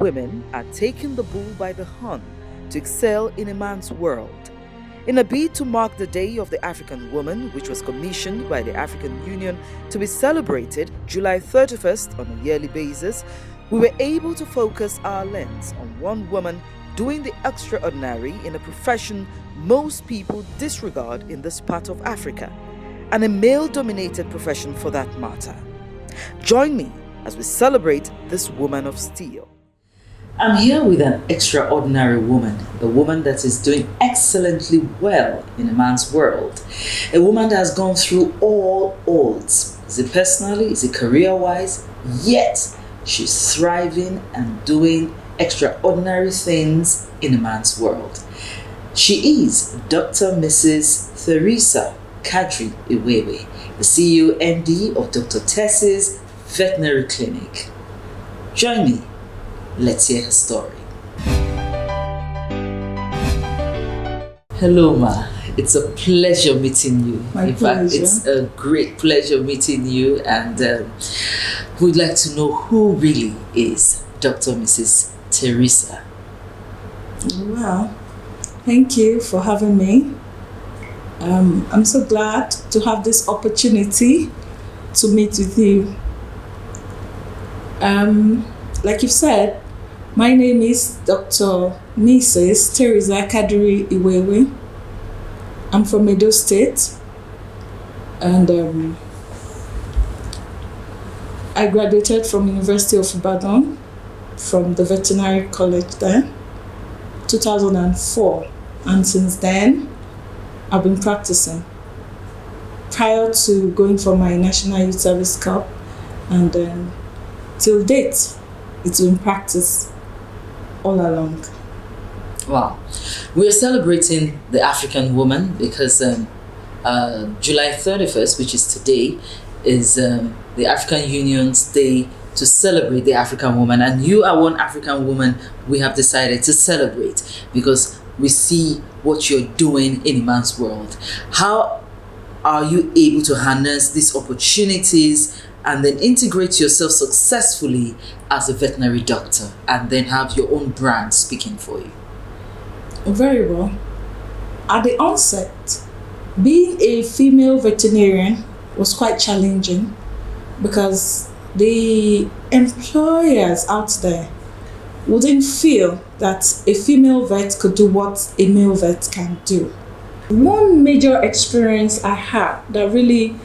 women are taking the bull by the horn to excel in a man's world. In a bid to mark the Day of the African Woman, which was commissioned by the African Union to be celebrated July 31st on a yearly basis, we were able to focus our lens on one woman doing the extraordinary in a profession most people disregard in this part of Africa, and a male-dominated profession for that matter. Join me as we celebrate this woman of steel. I'm here with an extraordinary woman, a woman that is doing excellently well in a man's world, a woman that has gone through all odds, is it personally, is it career-wise, yet she's thriving and doing extraordinary things in a man's world. She is Dr. Mrs. Theresa Iwhewhe, the CEO MD of Dr. Tess's Veterinary Clinic. Join me. Let's hear her story. Hello, Ma. It's a pleasure meeting you. My pleasure. Fact, it's a great pleasure meeting you, and we'd like to know who really is Dr. Mrs. Theresa. Well, thank you for having me. I'm so glad to have this opportunity to meet with you. Like you've said, my name is Dr. Mrs. Theresa Iwhewhe. I'm from Edo State, and I graduated from University of Ibadan from the veterinary college there, 2004, and since then I've been practicing. Prior to going for my National Youth Service Cup, and then till date, it's been practiced all along. Wow. We're celebrating the African woman because July 31st, which is today, is the African Union's day to celebrate the African woman. And you are one African woman we have decided to celebrate because we see what you're doing in a man's world. How are you able to harness these opportunities and then integrate yourself successfully as a veterinary doctor and then have your own brand speaking for you? Very well. At the onset, being a female veterinarian was quite challenging because the employers out there wouldn't feel that a female vet could do what a male vet can do. One major experience I had that really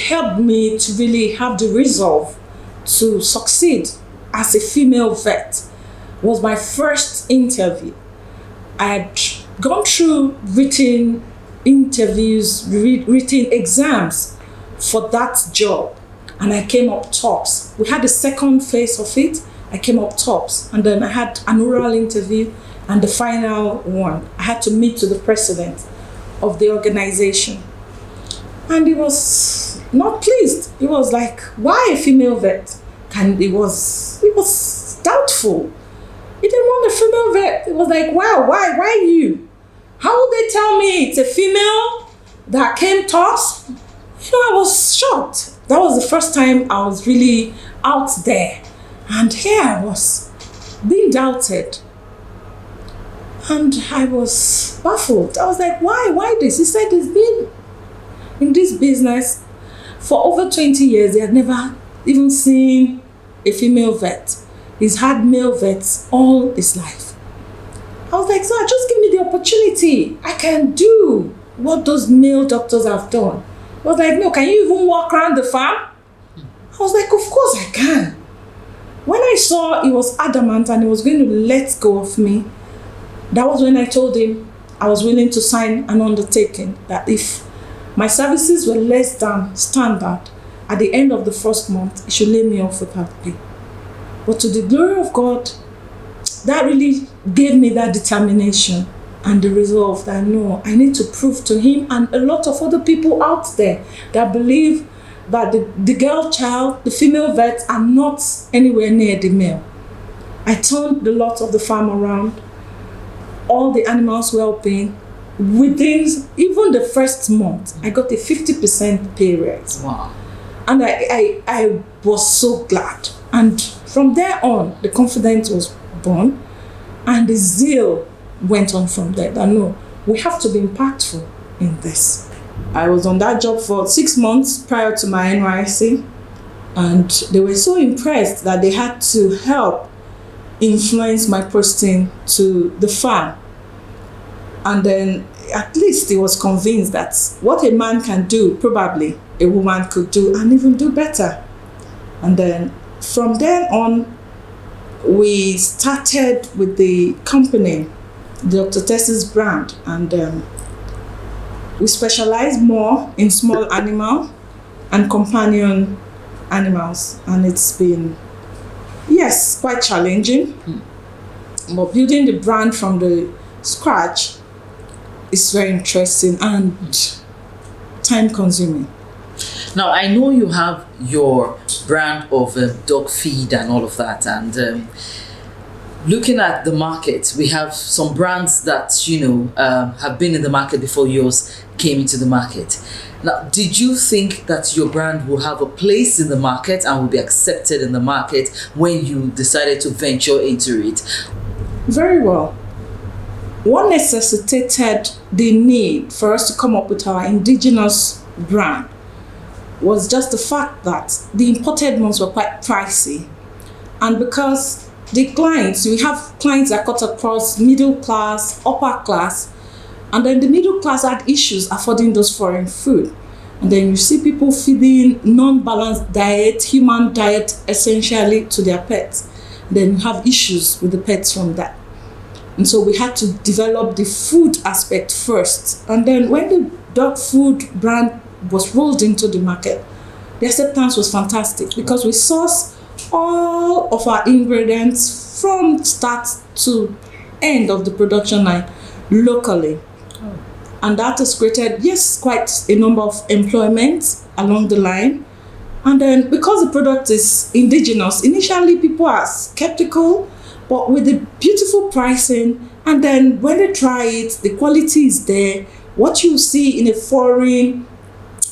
helped me to really have the resolve to succeed as a female vet was my first interview. I had gone through written interviews, written exams for that job, and I came up tops. We had the second phase of it, I came up tops, and then I had an oral interview, and the final one, I had to meet to the president of the organization. And he was not pleased. He was like, why a female vet? And it was doubtful. He didn't want a female vet. It was like, wow, why you? How would they tell me it's a female that came tops? I was shocked. That was the first time I was really out there. And here I was being doubted. And I was baffled. I was like, why this? He said he's been in this business for over 20 years. He had never even seen a female vet. He's had male vets all his life. I was like, sir, just give me the opportunity. I can do what those male doctors have done. I was like, no, can you even walk around the farm? I was like, of course I can. When I saw he was adamant and he was going to let go of me, that was when I told him I was willing to sign an undertaking that if my services were less than standard, at the end of the first month, he should lay me off without pay. But to the glory of God, that really gave me that determination and the resolve that no, I need to prove to him and a lot of other people out there that believe that the girl child, the female vets are not anywhere near the male. I turned the lot of the farm around, all the animals well-being. Within even the first month, I got a 50% pay raise. Wow. And I was so glad. And from there on, the confidence was born and the zeal went on from there. That no, we have to be impactful in this. I was on that job for 6 months prior to my NYSC, and they were so impressed that they had to help influence my posting to the farm. And then at least he was convinced that what a man can do, probably a woman could do, and even do better. And then from then on, we started with the company, Dr. Tess's brand, and we specialize more in small animal and companion animals. And it's been, yes, quite challenging. But building the brand from the scratch is very interesting and time consuming. Now, I know you have your brand of dog feed and all of that, and looking at the market, we have some brands that, have been in the market before yours came into the market. Now, did you think that your brand will have a place in the market and will be accepted in the market when you decided to venture into it? Very well. What necessitated the need for us to come up with our indigenous brand was just the fact that the imported ones were quite pricey. And because the clients, we have clients that cut across middle class, upper class, and then the middle class had issues affording those foreign food. And then you see people feeding non-balanced diet, human diet essentially to their pets. Then you have issues with the pets from that. And so we had to develop the food aspect first. And then when the dog food brand was rolled into the market, the acceptance was fantastic because we source all of our ingredients from start to end of the production line locally. And that has created, yes, quite a number of employment along the line. And then because the product is indigenous, initially people are skeptical, but with the beautiful pricing, and then when they try it, the quality is there. What you see in a foreign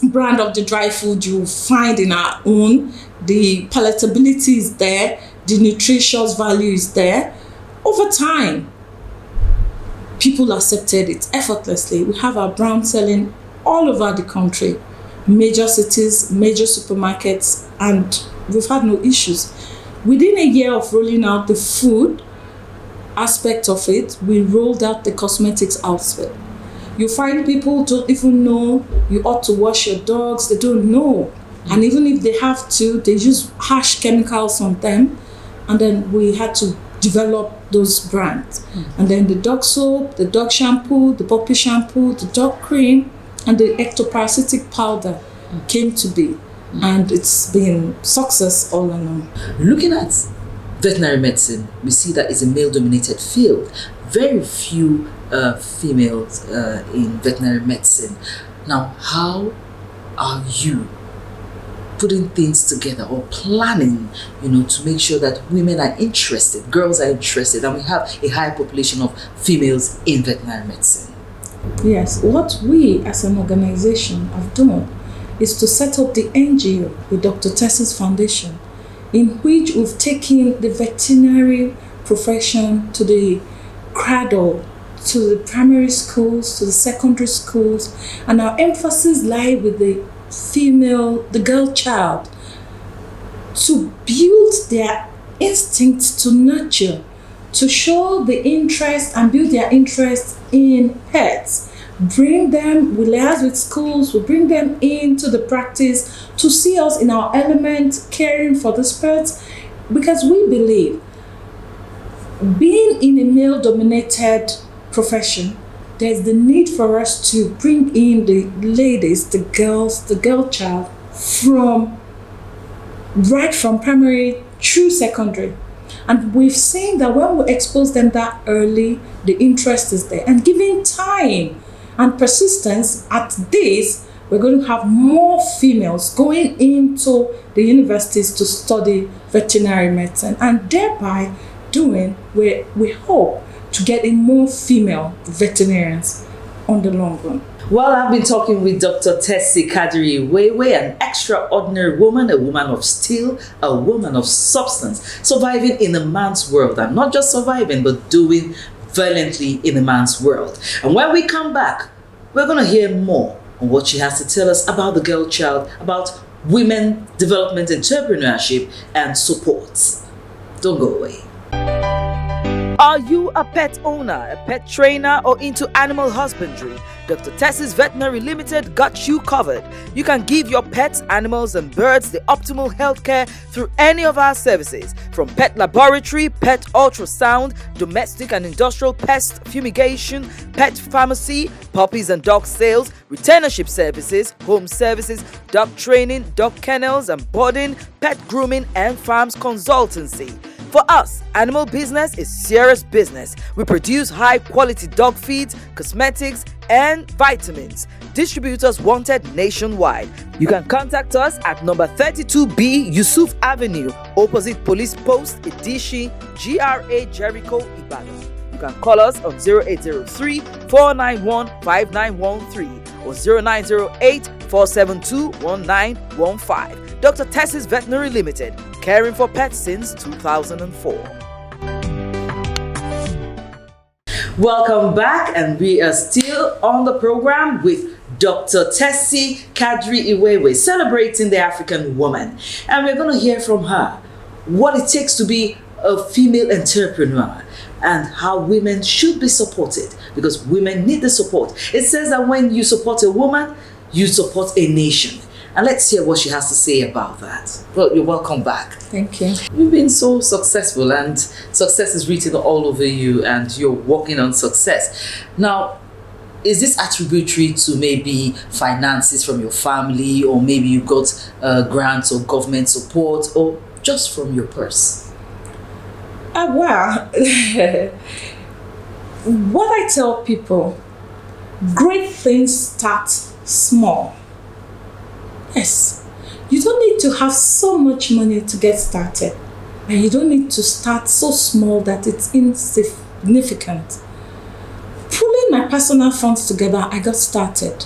brand of the dry food, you find in our own. The palatability is there, the nutritious value is there. Over time, people accepted it effortlessly. We have our brand selling all over the country, major cities, major supermarkets, and we've had no issues. Within a year of rolling out the food aspect of it, we rolled out the cosmetics aspect. You find people don't even know you ought to wash your dogs, they don't know. And even if they have to, they use harsh chemicals on them. And then we had to develop those brands. And then the dog soap, the dog shampoo, the puppy shampoo, the dog cream, and the ectoparasitic powder came to be. And it's been success all along. Looking at veterinary medicine, we see that it's a male-dominated field. Very few females in veterinary medicine. Now, how are you putting things together or planning, to make sure that women are interested, girls are interested, and we have a high population of females in veterinary medicine? Yes, what we as an organization have done is to set up the NGO with Dr. Tess's Foundation, in which we've taken the veterinary profession to the cradle, to the primary schools, to the secondary schools, and our emphasis lies with the female, the girl child, to build their instincts to nurture, to show the interest and build their interest in pets. Bring them, we liaise with schools, we bring them into the practice to see us in our element, caring for the pets, because we believe being in a male-dominated profession, there's the need for us to bring in the ladies, the girls, the girl child right from primary through secondary. And we've seen that when we expose them that early, the interest is there. And giving time and persistence at this, we're going to have more females going into the universities to study veterinary medicine, and thereby we hope to get in more female veterinarians on the long run. Well, I've been talking with Dr. Theresa Iwhewhe, an extraordinary woman, a woman of steel, a woman of substance, surviving in a man's world, and not just surviving, but doing valiantly in a man's world. And when we come back, we're going to hear more on what she has to tell us about the girl child, about women development, entrepreneurship, and support. Don't go away. Are you a pet owner, a pet trainer, or into animal husbandry? Dr. Tessie's Veterinary Limited got you covered. You can give your pets, animals, and birds the optimal healthcare through any of our services, from pet laboratory, pet ultrasound, domestic and industrial pest fumigation, pet pharmacy, puppies and dog sales, retainership services, home services, dog training, dog kennels and boarding, pet grooming, and farms consultancy. For us, animal business is serious business. We produce high-quality dog feeds, cosmetics, and vitamins. Distributors wanted nationwide. You can contact us at number 32B Yusuf Avenue, opposite Police Post, Idishi, GRA Jericho, Ibadan. You can call us on 0803 491 5913 or 0908 472 1915. Dr. Tessie's Veterinary Limited, caring for pets since 2004. Welcome back, and we are still on the program with Dr. Theresa Iwhewhe, celebrating the African woman. And we're going to hear from her what it takes to be a female entrepreneur and how women should be supported, because women need the support. It says that when you support a woman, you support a nation. And let's hear what she has to say about that. Well, you're welcome back. Thank you. You've been so successful, and success is written all over you, and you're working on success. Now, is this attributary to maybe finances from your family, or maybe you got grants or government support, or just from your purse? Well, what I tell people, great things start small. Yes, you don't need to have so much money to get started, and you don't need to start so small that it's insignificant. Pulling my personal funds together, I got started,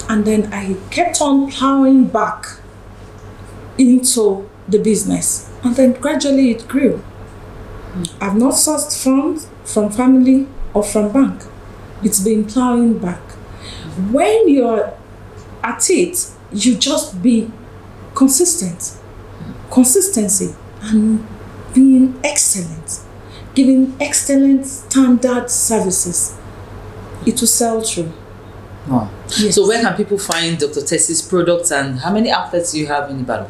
and then I kept on plowing back into the business, and then gradually it grew. I've not sourced funds from family or from bank. It's been plowing back. When you're at it, you just be consistent. Consistency and being excellent, giving excellent standard services. It will sell through. Oh. Yes. So where can people find Dr. Tessie's products, and how many outlets do you have in Ibadan?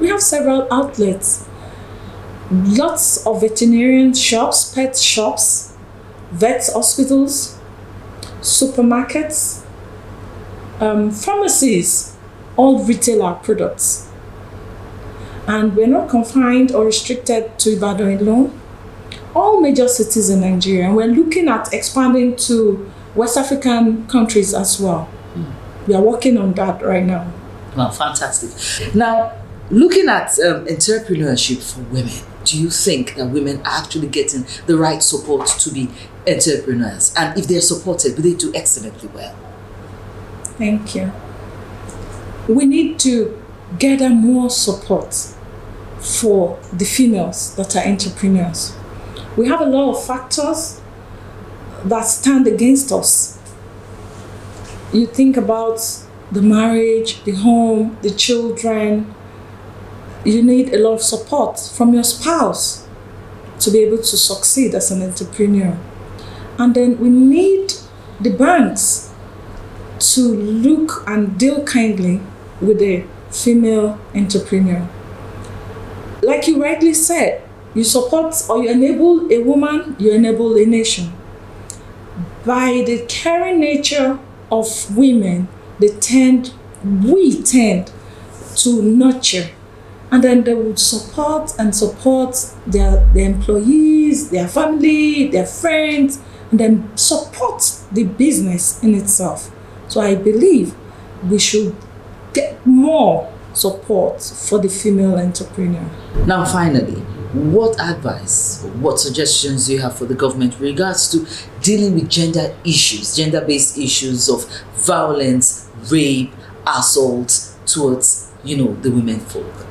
We have several outlets. Lots of veterinarian shops, pet shops, vet hospitals, supermarkets, pharmacies, all retail our products. And we're not confined or restricted to Ibadan alone. All major cities in Nigeria. And we're looking at expanding to West African countries as well. We are working on that right now. Wow, fantastic. Now, looking at entrepreneurship for women, do you think that women are actually getting the right support to be entrepreneurs? And if they're supported, will they do excellently well? Thank you. We need to gather more support for the females that are entrepreneurs. We have a lot of factors that stand against us. You think about the marriage, the home, the children. You need a lot of support from your spouse to be able to succeed as an entrepreneur. And then we need the banks to look and deal kindly with a female entrepreneur. Like you rightly said, you support or you enable a woman, you enable a nation. By the caring nature of women, we tend to nurture, and then they would support their employees, their family, their friends, and then support the business in itself. So I believe we should get more support for the female entrepreneur. Now, finally, what advice, what suggestions do you have for the government with regards to dealing with gender issues, gender-based issues of violence, rape, assault towards, the women folk?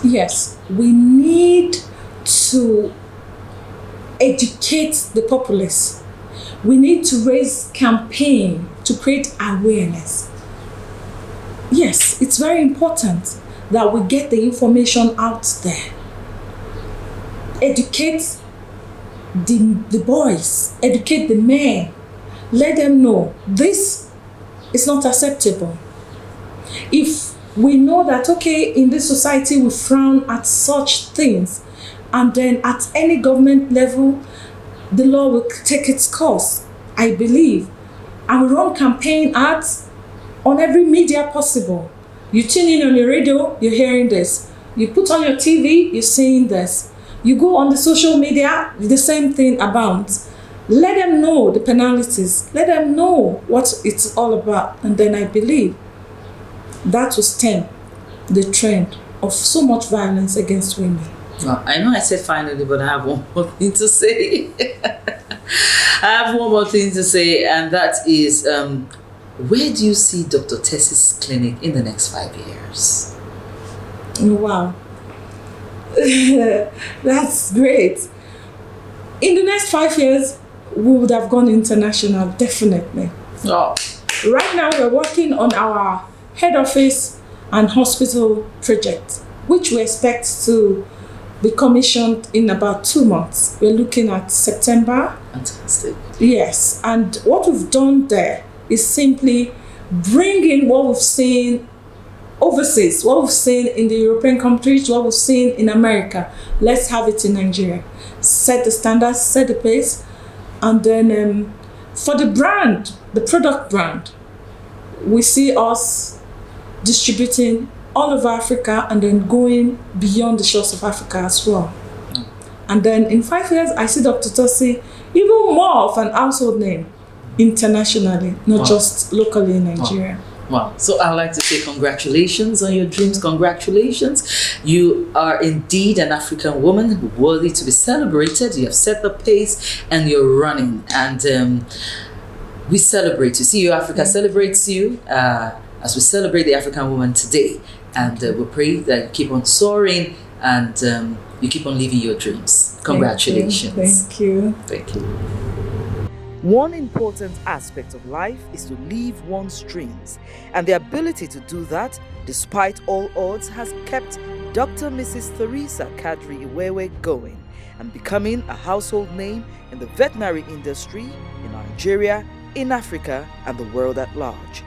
Yes, we need to educate the populace. We need to raise campaign to create awareness. Yes, it's very important that we get the information out there. Educate the boys, educate the men. Let them know this is not acceptable. If we know that, okay, in this society we frown at such things, and then at any government level, the law will take its course, I believe. And we run campaign ads on every media possible. You tune in on your radio, you're hearing this. You put on your TV, you're seeing this. You go on the social media, the same thing abounds. Let them know the penalties. Let them know what it's all about. And then I believe that will stem the trend of so much violence against women. Well, I know I said finally, but I have one more thing to say. And that is, where do you see Dr. Tessie's clinic in the next 5 years? Wow. That's great. In the next 5 years, we would have gone international, definitely. Oh. Right now, we're working on our head office and hospital project, which we expect to be commissioned in about 2 months. We're looking at September. Fantastic. Yes, and what we've done there is simply bringing what we've seen overseas, what we've seen in the European countries, what we've seen in America. Let's have it in Nigeria. Set the standards, set the pace, and then for the brand, the product brand, we see us distributing all over Africa and then going beyond the shores of Africa as well. And then in 5 years, I see Dr. Tessie even more of an household name internationally, not just locally in Nigeria. Wow. So I'd like to say congratulations on your dreams. Congratulations. You are indeed an African woman worthy to be celebrated. You have set the pace and you're running. And we celebrate you. See you, Africa celebrates you as we celebrate the African woman today. And we pray that you keep on soaring and you keep on living your dreams. Congratulations. Thank you. Thank you. One important aspect of life is to live one's dreams, and the ability to do that, despite all odds, has kept Dr. Mrs. Theresa Iwhewhe going and becoming a household name in the veterinary industry in Nigeria, in Africa, and the world at large.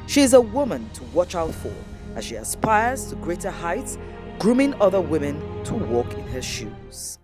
She is a woman to watch out for as she aspires to greater heights, grooming other women to walk in her shoes.